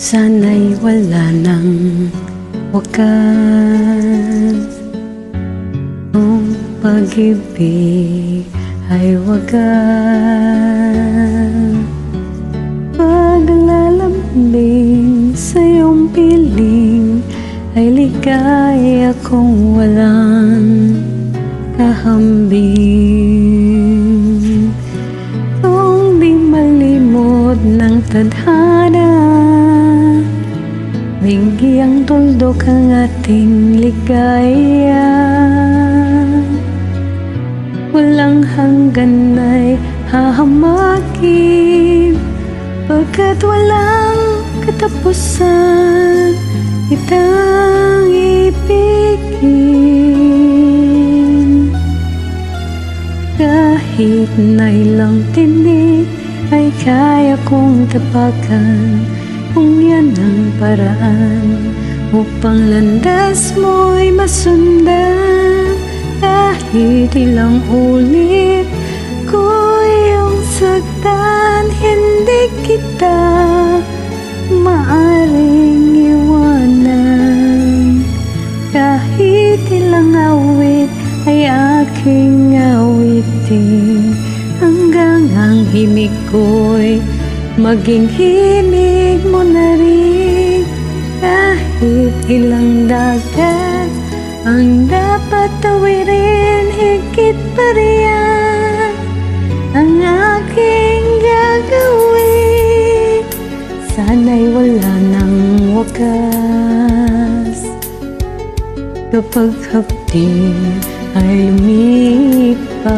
Sana'y wala ng wakas. Kung pag-ibig ay wagas, paglalambing sa iyong piling ay ligaya kung walang kahambing. Kung di malimot ng tadhana, bigyang tuldok ang ating ligaya. Walang hanggan ay hahamakin, pagkat walang katapusan kitang ibigin. Kahit na ilang tinig ay kaya kong tapakan, kung yan ang paraan upang landas mo'y masundan. Kahit ilang ulit ko iyong saktan, hindi kita maaring iwanan. Kahit ilang awit ay aking awitin, hanggang ang himig ko'y maging himig mo na rin. Kahit ilang dagat ang dapat tawirin, higit pa riyan ang aking gagawin. Sana'y wala ng wakas. Kapag hapdi ay lumipas,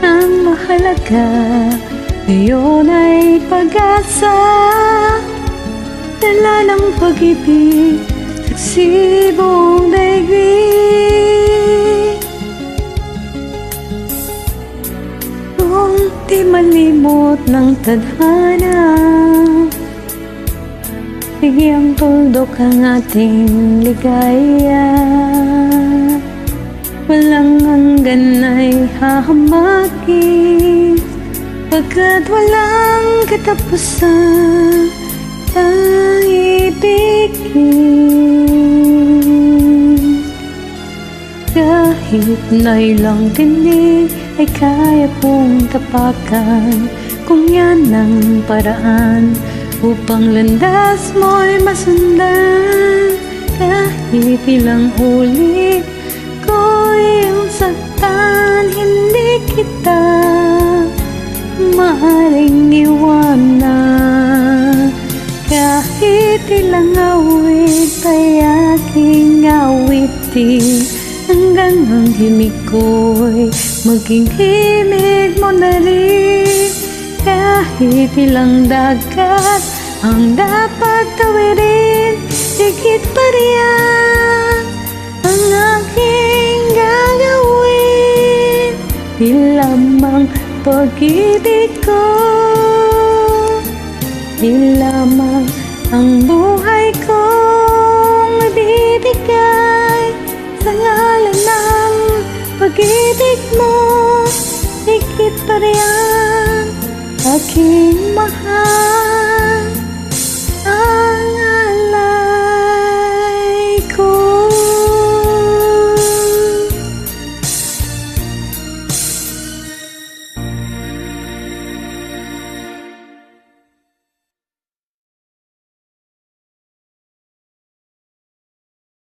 ang mahalaga ngayon ay pag-asa. Dala ng pag-ibig sa sibong daigdig. Kung di malimot ng tadhana, bigyang tuldok ang ating ligaya. Walang hanggan ay hahamakin, pagkat walang katapusan ang ibigin. Kahit na ilang tinig ay kaya kong tapakan, kung yan ang paraan upang landas mo'y masundan. Kahit ilang ulit ko iyong saktan, hindi kita maaring iwanan. Kahit ilang awit ay aking awitin, hanggang ang himig ko'y maging himig mo na rin. Kahit ilang dagat ang dapat tawirin, higit pa riyan ang aking gagawin. Di lamang pag-ibig ko, di lamang ang buhay kong ibibigay sa ngalan ng pag-ibig mo. Higit pa riyan aking mahal.